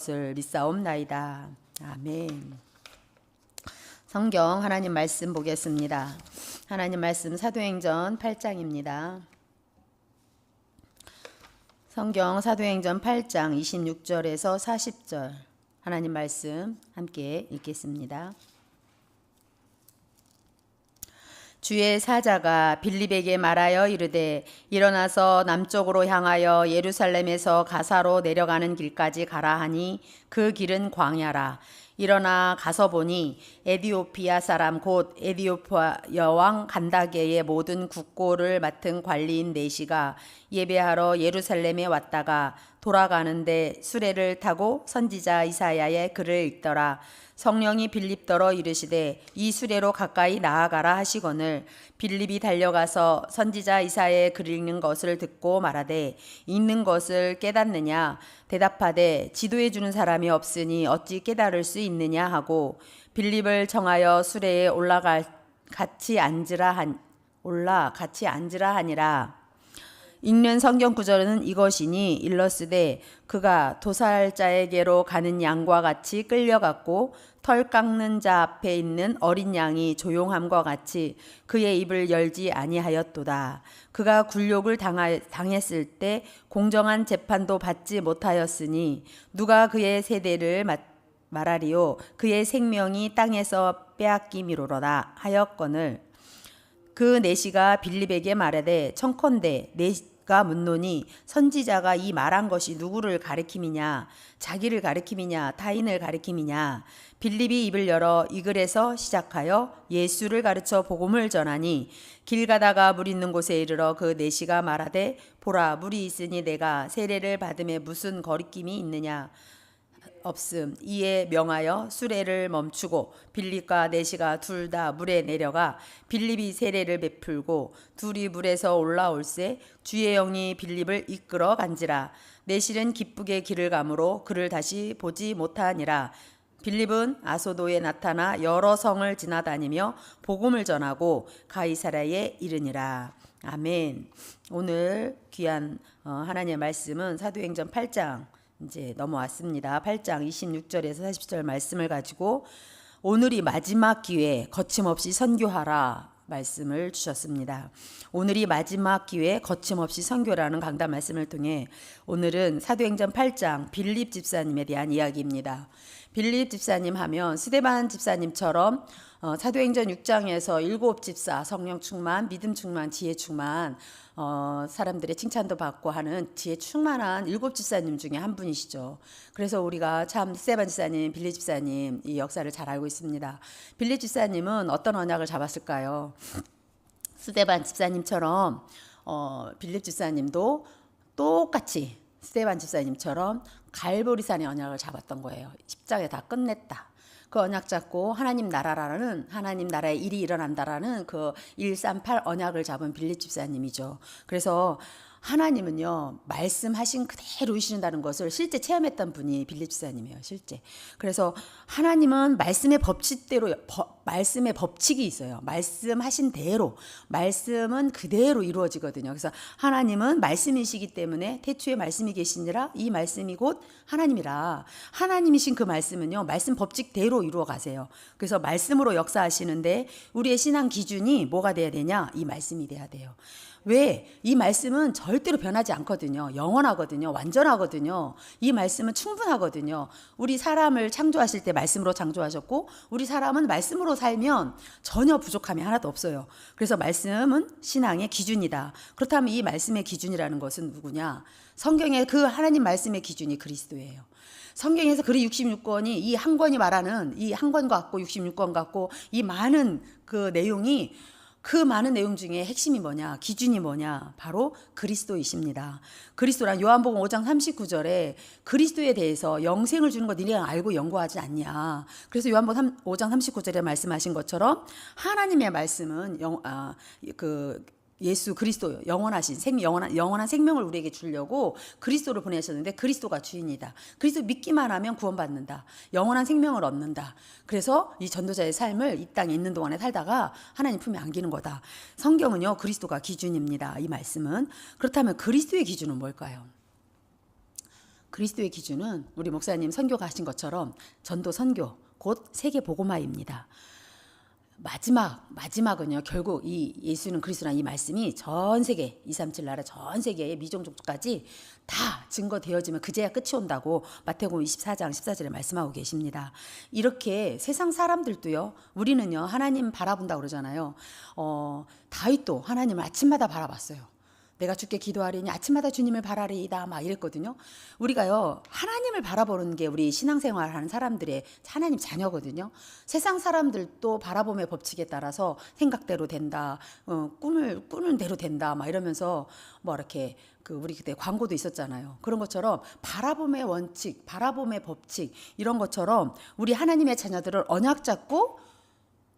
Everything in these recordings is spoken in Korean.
것을 믿사옵나이다. 아멘. 성경 하나님 말씀 보겠습니다. 하나님 말씀 사도행전 8장입니다. 성경 사도행전 8장 26절에서 40절 하나님 말씀 함께 읽겠습니다. 주의 사자가 빌립에게 말하여 이르되 일어나서 남쪽으로 향하여 예루살렘에서 가사로 내려가는 길까지 가라 하니 그 길은 광야라. 일어나 가서 보니 에디오피아 사람 곧 에디오피아 여왕 간다게의 모든 국고를 맡은 관리인 네시가 예배하러 예루살렘에 왔다가 돌아가는데 수레를 타고 선지자 이사야의 글을 읽더라. 성령이 빌립더러 이르시되 이 수레로 가까이 나아가라 하시거늘 빌립이 달려가서 선지자 이사야의 글 읽는 것을 듣고 말하되 읽는 것을 깨닫느냐 대답하되 지도해 주는 사람이 없으니 어찌 깨달을 수 있느냐 하고 빌립을 정하여 수레에 올라 같이 앉으라 하니라. 읽는 성경 구절은 이것이니 일러스되 그가 도살자에게로 가는 양과 같이 끌려갔고 털 깎는 자 앞에 있는 어린 양이 조용함과 같이 그의 입을 열지 아니하였도다. 그가 굴욕을 당했을 때 공정한 재판도 받지 못하였으니 누가 그의 세대를 말하리요 그의 생명이 땅에서 빼앗김이로라 하였거늘 그 네시가 빌립에게 말하되 청컨대 네가 묻노니 선지자가 이 말한 것이 누구를 가리킴이냐 자기를 가리킴이냐 타인을 가리킴이냐 빌립이 입을 열어 이 글에서 시작하여 예수를 가르쳐 복음을 전하니 길 가다가 물 있는 곳에 이르러 그 네시가 말하되 보라 물이 있으니 내가 세례를 받음에 무슨 거리낌이 있느냐 없음. 이에 명하여 수레를 멈추고 빌립과 네시가 둘 다 물에 내려가 빌립이 세례를 베풀고 둘이 물에서 올라올새 주의 영이 빌립을 이끌어 간지라. 네시는 기쁘게 길을 가므로 그를 다시 보지 못하니라. 빌립은 아소도에 나타나 여러 성을 지나다니며 복음을 전하고 가이사랴에 이르니라. 아멘. 오늘 귀한 하나님의 말씀은 사도행전 8장 이제 넘어왔습니다. 8장 26절에서 40절 말씀을 가지고 오늘이 마지막 기회 거침없이 선교하라 말씀을 주셨습니다. 오늘이 마지막 기회 거침없이 선교라는 강단 말씀을 통해 오늘은 사도행전 8장 빌립 집사님에 대한 이야기입니다. 빌립 집사님 하면 스데반 집사님처럼 사도행전 6장에서 7 집사 성령 충만, 믿음 충만, 지혜 충만 사람들의 칭찬도 받고 하는 지혜 충만한 7 집사님 중에 한 분이시죠. 그래서 우리가 참 스데반 집사님, 빌립 집사님 이 역사를 잘 알고 있습니다. 빌립 집사님은 어떤 언약을 잡았을까요? 스데반 집사님처럼 빌립 집사님도 똑같이 스데반 집사님처럼 갈보리산의 언약을 잡았던 거예요. 십자가에 다 끝냈다. 그 언약 잡고 하나님 나라의 일이 일어난다라는 그 138 언약을 잡은 빌립 집사님이죠. 그래서 하나님은요 말씀하신 그대로 이루신다는 것을 실제 체험했던 분이 빌립 집사님이에요. 실제. 그래서 하나님은 말씀의 법칙대로 말씀의 법칙이 있어요. 말씀하신 대로 말씀은 그대로 이루어지거든요. 그래서 하나님은 말씀이시기 때문에 태초에 말씀이 계시니라 이 말씀이 곧 하나님이라 하나님이신 그 말씀은요 말씀 법칙대로 이루어 가세요. 그래서 말씀으로 역사하시는데 우리의 신앙 기준이 뭐가 돼야 되냐? 이 말씀이 돼야 돼요. 왜? 이 말씀은 절대로 변하지 않거든요. 영원하거든요. 완전하거든요. 이 말씀은 충분하거든요. 우리 사람을 창조하실 때 말씀으로 창조하셨고 우리 사람은 말씀으로 살면 전혀 부족함이 하나도 없어요. 그래서 말씀은 신앙의 기준이다. 그렇다면 이 말씀의 기준이라는 것은 누구냐? 성경의 그 하나님 말씀의 기준이 그리스도예요. 성경에서 글이 66권이 이 한 권이 말하는 이 한 권 같고 66권 같고 이 많은 그 내용이 그 많은 내용 중에 핵심이 뭐냐? 기준이 뭐냐? 바로 그리스도이십니다. 그리스도란 요한복음 5장 39절에 그리스도에 대해서 영생을 주는 거 니네가 알고 연구하지 않냐? 그래서 요한복음 5장 39절에 말씀하신 것처럼 하나님의 말씀은 예수 그리스도 영원하신 영원한 생명을 우리에게 주려고 그리스도를 보내셨는데 그리스도가 주인이다. 그리스도 믿기만 하면 구원받는다. 영원한 생명을 얻는다. 그래서 이 전도자의 삶을 이 땅에 있는 동안에 살다가 하나님 품에 안기는 거다. 성경은요 그리스도가 기준입니다. 이 말씀은. 그렇다면 그리스도의 기준은 뭘까요? 그리스도의 기준은 우리 목사님 선교가 하신 것처럼 전도 선교, 곧 세계 복음화입니다. 마지막은요, 결국 이 예수는 그리스도라는 이 말씀이 전 세계 237 나라 전 세계의 미종족까지 다 증거되어지면 그제야 끝이 온다고 마태복음 24장 14절에 말씀하고 계십니다. 이렇게 세상 사람들도요, 우리는요 하나님 바라본다고 그러잖아요. 다윗도 하나님을 아침마다 바라봤어요. 내가 주께 기도하리니 아침마다 주님을 바라리이다 막 이랬거든요. 우리가요 하나님을 바라보는 게 우리 신앙생활 하는 사람들의 하나님 자녀거든요. 세상 사람들도 바라봄의 법칙에 따라서 생각대로 된다, 꿈을 꾸는 대로 된다 막 이러면서 뭐 이렇게 우리 그때 광고도 있었잖아요. 그런 것처럼 바라봄의 원칙, 바라봄의 법칙 이런 것처럼 우리 하나님의 자녀들을 언약 잡고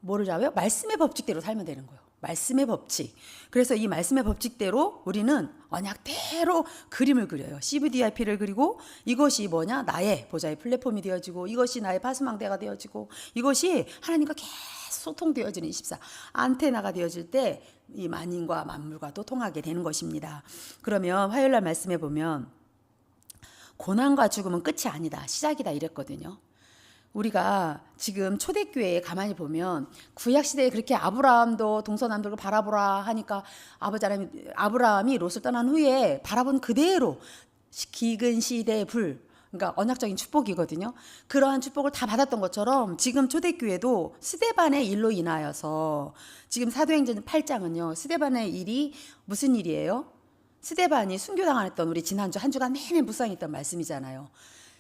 뭐를 잡아요? 말씀의 법칙대로 살면 되는 거예요. 말씀의 법칙. 그래서 이 말씀의 법칙대로 우리는 언약대로 그림을 그려요. CVDIP를 그리고 이것이 뭐냐? 나의 보좌의 플랫폼이 되어지고 이것이 나의 파수망대가 되어지고 이것이 하나님과 계속 소통되어지는 24 안테나가 되어질 때 이 만인과 만물과도 통하게 되는 것입니다. 그러면 화요일날 말씀해 보면 고난과 죽음은 끝이 아니다. 시작이다 이랬거든요. 우리가 지금 초대교회에 가만히 보면 구약시대에 그렇게 아브라함도 동서남북을 바라보라 하니까 아브라함이 롯을 떠난 후에 바라본 그대로 기근 시대의 불, 그러니까 언약적인 축복이거든요. 그러한 축복을 다 받았던 것처럼 지금 초대교회도 스데반의 일로 인하여서 지금 사도행전 8장은요. 스데반의 일이 무슨 일이에요? 스데반이 순교당했던 우리 지난주 한 주간 내내 묵상했던 말씀이잖아요.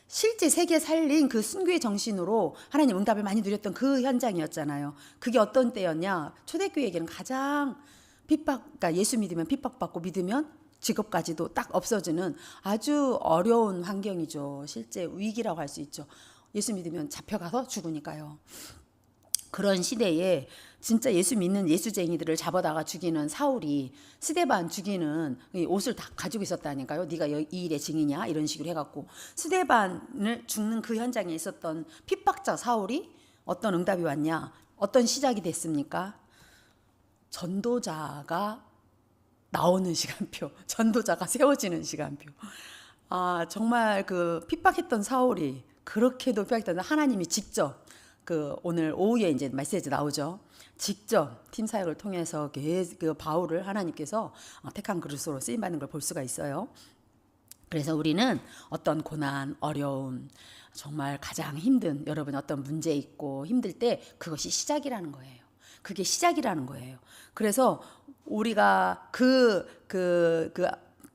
실제 세계 살린 그 순교의 정신으로 하나님 응답을 많이 누렸던 그 현장이었잖아요. 그게 어떤 때였냐? 초대교회에게는 가장 그러니까 예수 믿으면 핍박받고 믿으면 직업까지도 딱 없어지는 아주 어려운 환경이죠. 실제 위기라고 할 수 있죠. 예수 믿으면 잡혀가서 죽으니까요. 그런 시대에 진짜 예수 믿는 예수쟁이들을 잡아다가 죽이는 사울이 스데반 죽이는 옷을 다 가지고 있었다니까요. 네가 이 일의 증인이야? 이런 식으로 해갖고 스데반을 죽는 그 현장에 있었던 핍박자 사울이 어떤 응답이 왔냐? 어떤 시작이 됐습니까? 전도자가 나오는 시간표, 전도자가 세워지는 시간표. 정말 그 핍박했던 사울이 그렇게도 핍박했던 하나님이 직접 오늘 오후에 이제 메시지 나오죠. 직접 팀 사역을 통해서 그 바울을 하나님께서 택한 그릇으로 쓰임 받는 걸 볼 수가 있어요. 그래서 우리는 어떤 고난, 어려움, 정말 가장 힘든 여러분 어떤 문제 있고 힘들 때 그것이 시작이라는 거예요. 그게 시작이라는 거예요. 그래서 우리가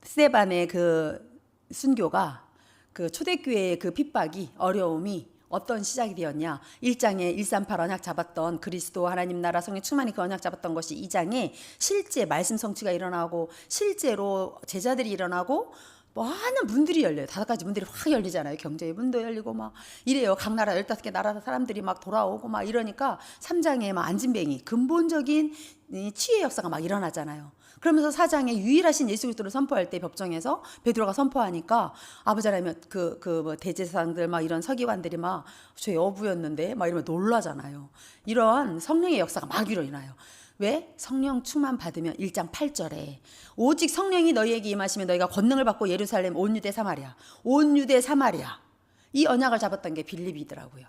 스데반의 그 순교가 그 초대교회의 그 핍박이 어려움이 어떤 시작이 되었냐? 1장에 138 언약 잡았던 그리스도 하나님 나라 성령 충만히 그 언약 잡았던 것이 2장에 실제 말씀 성취가 일어나고 실제로 제자들이 일어나고 많은 문들이 열려요. 5가지 문들이 확 열리잖아요. 경제의 문도 열리고 막 이래요. 각 나라 15개 나라 사람들이 막 돌아오고 막 이러니까 3장에 막 안진뱅이 근본적인 치유의 역사가 막 일어나잖아요. 그러면서 4장에 유일하신 예수 그리스도를 선포할 때 법정에서 베드로가 선포하니까 아버지 하나님 뭐 대제사장들 막 이런 서기관들이 막 저 여부였는데 막 이러면 놀라잖아요. 이러한 성령의 역사가 막 일어나요. 왜? 성령 충만 받으면 1장 8절에 오직 성령이 너희에게 임하시면 너희가 권능을 받고 예루살렘 온 유대 사마리아 이 언약을 잡았던 게 빌립이더라고요.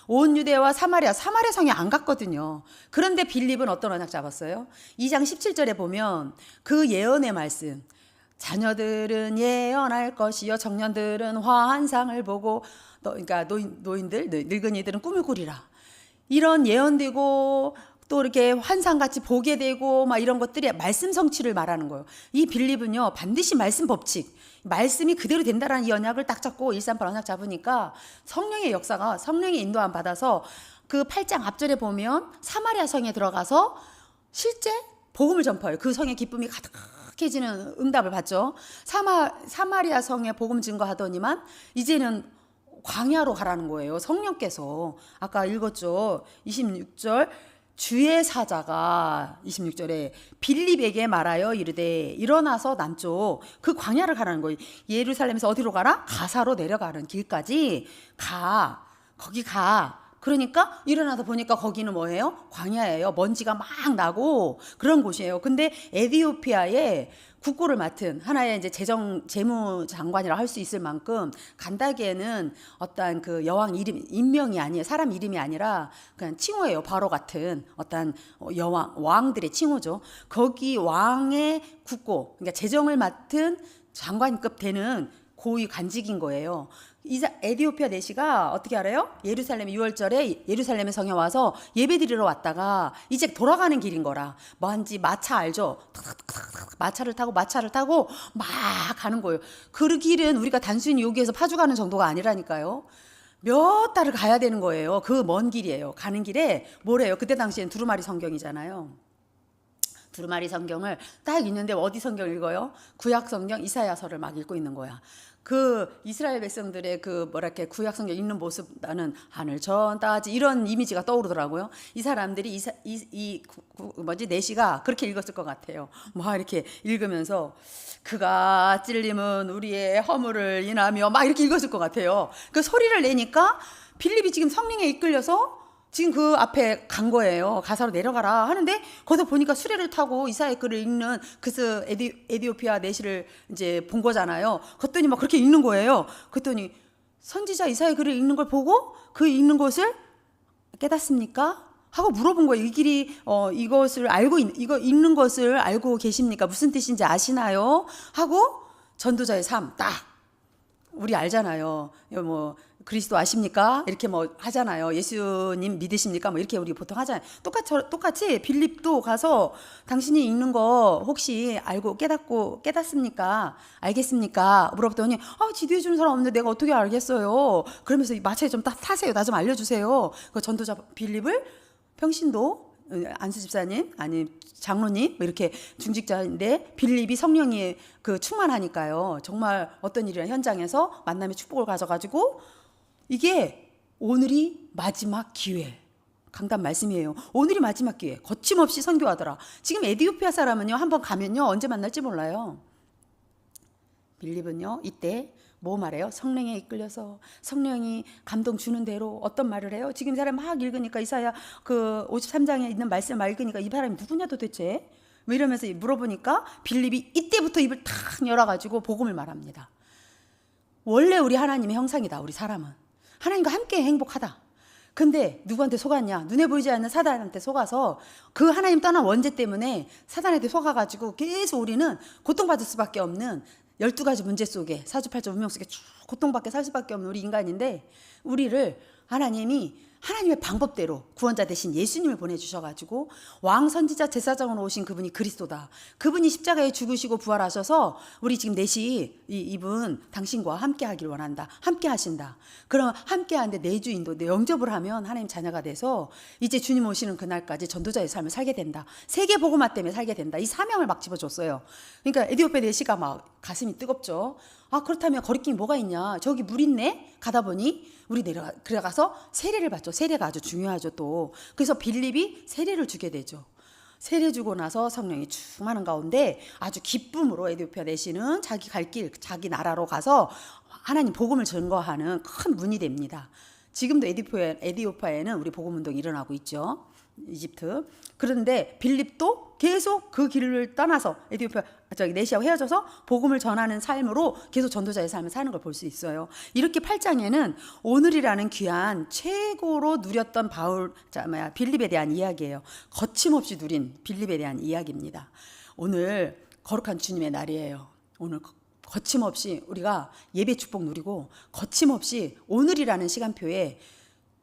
온 유대와 사마리아 성에 안 갔거든요. 그런데 빌립은 어떤 언약 잡았어요? 2장 17절에 보면 그 예언의 말씀, 자녀들은 예언할 것이요 청년들은 환상을 보고 그러니까 노인들 늙은이들은 꿈을 꾸리라. 이런 예언되고 또 이렇게 환상같이 보게 되고 막 이런 것들이 말씀 성취를 말하는 거예요. 이 빌립은요 반드시 말씀 법칙, 말씀이 그대로 된다라는 이 언약을 딱 잡고 138 언약 잡으니까 성령의 역사가 성령의 인도함 받아서 그 8장 앞절에 보면 사마리아 성에 들어가서 실제 복음을 전파해요. 그 성의 기쁨이 가득해지는 응답을 받죠. 사마리아 성에 복음 증거하더니만 이제는 광야로 가라는 거예요. 성령께서 아까 읽었죠. 26절 주의 사자가 26절에 빌립에게 말하여 이르되 일어나서 남쪽 그 광야를 가라는 거예요. 예루살렘에서 어디로 가라? 가사로 내려가는 길까지 가. 거기 가. 그러니까 일어나서 보니까 거기는 뭐예요? 광야예요. 먼지가 막 나고 그런 곳이에요. 근데 에디오피아에 국고를 맡은 하나의 이제 재무장관이라 할 수 있을 만큼 간다기에는 어떠한 그 여왕 이름 인명이 아니에요. 사람 이름이 아니라 그냥 칭호예요. 바로 같은 어떠한 여왕 왕들의 칭호죠. 거기 왕의 국고, 그러니까 재정을 맡은 장관급 되는 고위 관직인 거예요. 에디오피아 내시가 어떻게 알아요? 예루살렘 6월절에 예루살렘 성에 와서 예배드리러 왔다가 이제 돌아가는 길인 거라. 뭐한지 마차 알죠? 마차를 타고 막 가는 거예요. 그 길은 우리가 단순히 여기에서 파주 가는 정도가 아니라니까요. 몇 달을 가야 되는 거예요. 그 먼 길이에요. 가는 길에 뭐래요? 그때 당시엔 두루마리 성경이잖아요. 두루마리 성경을 딱 읽는데 어디 성경 읽어요? 구약 성경 이사야서를 막 읽고 있는 거야. 그 이스라엘 백성들의 그 뭐랄까 구약 성경 읽는 모습 나는 하늘 전 따지 이런 이미지가 떠오르더라고요. 이 사람들이 내시가 그렇게 읽었을 것 같아요. 막 이렇게 읽으면서 그가 찔림은 우리의 허물을 인하며 막 이렇게 읽었을 것 같아요. 그 소리를 내니까 빌립이 지금 성령에 이끌려서 지금 그 앞에 간 거예요. 가사로 내려가라 하는데 거기서 보니까 수레를 타고 이사야 글을 읽는 그 에디오피아 내시를 이제 본 거잖아요. 그랬더니 막 그렇게 읽는 거예요. 그랬더니 선지자 이사야 글을 읽는 걸 보고 그 읽는 것을 깨닫습니까? 하고 물어본 거예요. 이 길이 이것을 알고 이거 읽는 것을 알고 계십니까? 무슨 뜻인지 아시나요? 하고 전도자의 삶 딱 우리 알잖아요. 뭐 그리스도 아십니까? 이렇게 뭐 하잖아요. 예수님 믿으십니까? 뭐 이렇게 우리 보통 하잖아요. 똑같이 빌립도 가서 당신이 읽는 거 혹시 알고 깨닫습니까? 알겠습니까? 물어봤더니 지도해 주는 사람 없는데 내가 어떻게 알겠어요? 그러면서 마차에 좀 타세요. 나 좀 알려주세요. 그 전도자 빌립을 평신도 안수 집사님 아니 장로님 이렇게 중직자인데 빌립이 성령이 그 충만하니까요. 정말 어떤 일이나 현장에서 만남의 축복을 가져가지고 이게 오늘이 마지막 기회. 강단 말씀이에요. 오늘이 마지막 기회. 거침없이 선교하더라. 지금 에디오피아 사람은요. 한번 가면요. 언제 만날지 몰라요. 빌립은요. 이때 뭐 말해요? 성령에 이끌려서 성령이 감동 주는 대로 어떤 말을 해요? 지금 이 사람 막 읽으니까 이사야 그 53장에 있는 말씀 읽으니까 이 사람이 누구냐 도대체? 뭐 이러면서 물어보니까 빌립이 이때부터 입을 탁 열어가지고 복음을 말합니다. 원래 우리 하나님의 형상이다. 우리 사람은. 하나님과 함께 행복하다. 근데 누구한테 속았냐? 눈에 보이지 않는 사단한테 속아서 그 하나님 떠난 원죄 때문에 사단한테 속아가지고 계속 우리는 고통받을 수밖에 없는 12가지 문제 속에 사주팔자 운명 속에 쭉 고통받게 살 수밖에 없는 우리 인간인데 우리를 하나님이 하나님의 방법대로 구원자 대신 예수님을 보내주셔가지고 왕 선지자 제사장으로 오신 그분이 그리스도다. 그분이 십자가에 죽으시고 부활하셔서 우리 지금 넷이 이분 당신과 함께 하길 원한다. 함께 하신다. 그럼 함께 하는데 내주 인도 영접을 하면 하나님 자녀가 돼서 이제 주님 오시는 그날까지 전도자의 삶을 살게 된다. 세계 복음화 때문에 살게 된다. 이 사명을 막 집어줬어요. 그러니까 에디오피아 내시가 막 가슴이 뜨겁죠. 그렇다면 거리낌이 뭐가 있냐. 저기 물 있네. 가다 보니 우리 그래가서 세례를 받죠. 세례가 아주 중요하죠 또. 그래서 빌립이 세례를 주게 되죠. 세례 주고 나서 성령이 충만한 가운데 아주 기쁨으로 에디오피아 내시는 자기 갈 길, 자기 나라로 가서 하나님 복음을 전거하는 큰 문이 됩니다. 지금도 에디오피아에는 우리 복음 운동이 일어나고 있죠. 이집트. 그런데 빌립도 계속 그 길을 떠나서 내시아와 헤어져서 복음을 전하는 삶으로 계속 전도자의 삶을 사는 걸 볼 수 있어요. 이렇게 8장에는 오늘이라는 귀한 최고로 누렸던 빌립에 대한 이야기예요. 거침없이 누린 빌립에 대한 이야기입니다. 오늘 거룩한 주님의 날이에요. 오늘 거침없이 우리가 예배 축복 누리고 거침없이 오늘이라는 시간표에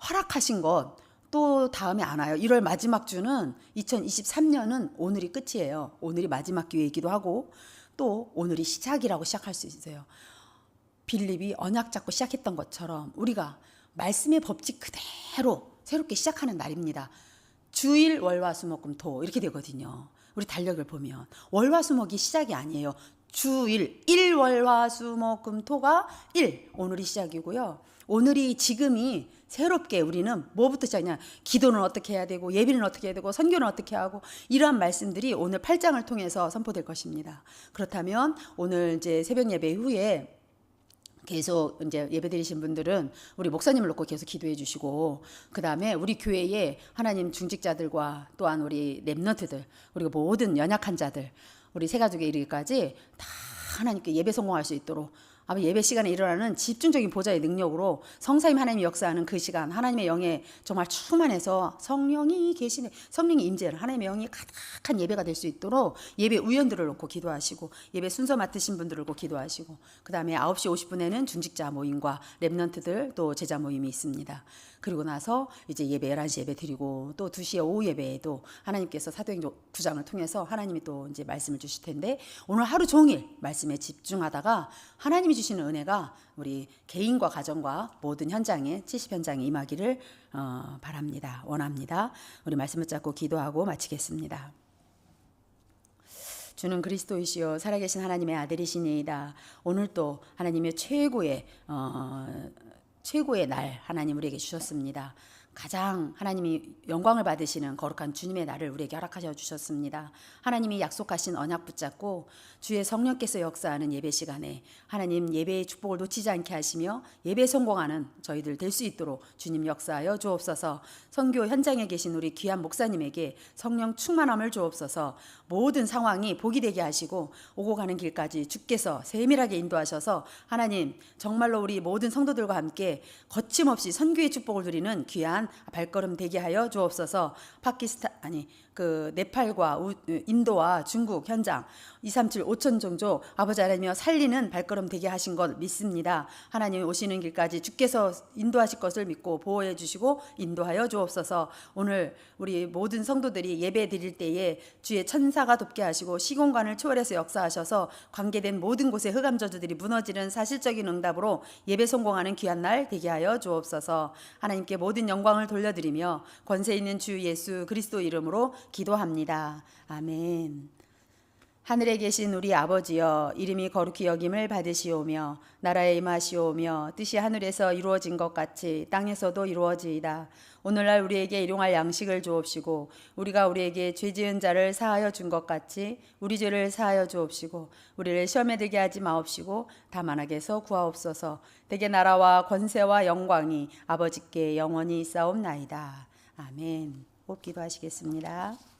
허락하신 것 또 다음에 안 와요. 1월 마지막 주는 2023년은 오늘이 끝이에요. 오늘이 마지막 기회이기도 하고 또 오늘이 시작이라고 시작할 수 있어요. 빌립이 언약 잡고 시작했던 것처럼 우리가 말씀의 법칙 그대로 새롭게 시작하는 날입니다. 주일 월화수목금토 이렇게 되거든요. 우리 달력을 보면 월화수목이 시작이 아니에요. 주일 1월화수목금토가 1 오늘이 시작이고요. 오늘이 지금이 새롭게 우리는 뭐부터 시작이냐. 기도는 어떻게 해야 되고 예비는 어떻게 해야 되고 선교는 어떻게 하고 이러한 말씀들이 오늘 8장을 통해서 선포될 것입니다. 그렇다면 오늘 이제 새벽 예배 후에 계속 이제 예배 드리신 분들은 우리 목사님을 놓고 계속 기도해 주시고 그다음에 우리 교회에 하나님 중직자들과 또한 우리 렘넌트들 그리고 모든 연약한 자들 우리 세 가족에 이르기까지 다 하나님께 예배 성공할 수 있도록 아버지 예배 시간에 일어나는 집중적인 보좌의 능력으로 성사임 하나님이 역사하는 그 시간 하나님의 영에 정말 충만해서 성령이 계시네 성령이 임재하는 하나님의 영이 가득한 예배가 될 수 있도록 예배 우연들을 놓고 기도하시고 예배 순서 맡으신 분들을 놓고 기도하시고 그 다음에 9시 50분에는 중직자 모임과 랩런트들 또 제자 모임이 있습니다. 그리고 나서 이제 예배 11시 예배 드리고 또 2시에 오후 예배에도 하나님께서 사도행전 9장을 통해서 하나님이 또 이제 말씀을 주실 텐데 오늘 하루 종일 말씀에 집중하다가 하나님이 주시는 은혜가 우리 개인과 가정과 모든 현장에 70 현장에 임하기를 바랍니다. 원합니다. 우리 말씀을 잡고 기도하고 마치겠습니다. 주는 그리스도이시요 살아계신 하나님의 아들이시니이다. 오늘 또 하나님의 최고의 날 하나님 우리에게 주셨습니다. 가장 하나님이 영광을 받으시는 거룩한 주님의 날을 우리에게 허락하셔 주셨습니다. 하나님이 약속하신 언약 붙잡고 주의 성령께서 역사하는 예배 시간에 하나님 예배의 축복을 놓치지 않게 하시며 예배 성공하는 저희들 될 수 있도록 주님 역사하여 주옵소서. 선교 현장에 계신 우리 귀한 목사님에게 성령 충만함을 주옵소서. 모든 상황이 복이 되게 하시고 오고 가는 길까지 주께서 세밀하게 인도하셔서 하나님 정말로 우리 모든 성도들과 함께 거침없이 선교의 축복을 누리는 귀한 발걸음 되게 하여 주옵소서. 네팔과 인도와 중국 현장 237 5천 종족 아버지 하나님이여 살리는 발걸음 되게 하신 것 믿습니다. 하나님 오시는 길까지 주께서 인도하실 것을 믿고 보호해 주시고 인도하여 주옵소서. 오늘 우리 모든 성도들이 예배 드릴 때에 주의 천사가 돕게 하시고 시공간을 초월해서 역사하셔서 관계된 모든 곳의 흑암 저주들이 무너지는 사실적인 응답으로 예배 성공하는 귀한 날 되게 하여 주옵소서. 하나님께 모든 영광을 돌려드리며 권세 있는 주 예수 그리스도 이름으로 기도합니다. 아멘. 하늘에 계신 우리 아버지여 이름이 거룩히 여김을 받으시오며 나라에 임하시오며 뜻이 하늘에서 이루어진 것 같이 땅에서도 이루어지이다. 오늘날 우리에게 일용할 양식을 주옵시고 우리가 우리에게 죄지은 자를 사하여 준 것 같이 우리 죄를 사하여 주옵시고 우리를 시험에 들게 하지 마옵시고 다만 악에서 구하옵소서. 대개 나라와 권세와 영광이 아버지께 영원히 있사옵나이다. 아멘. 꼭 기도하시겠습니다.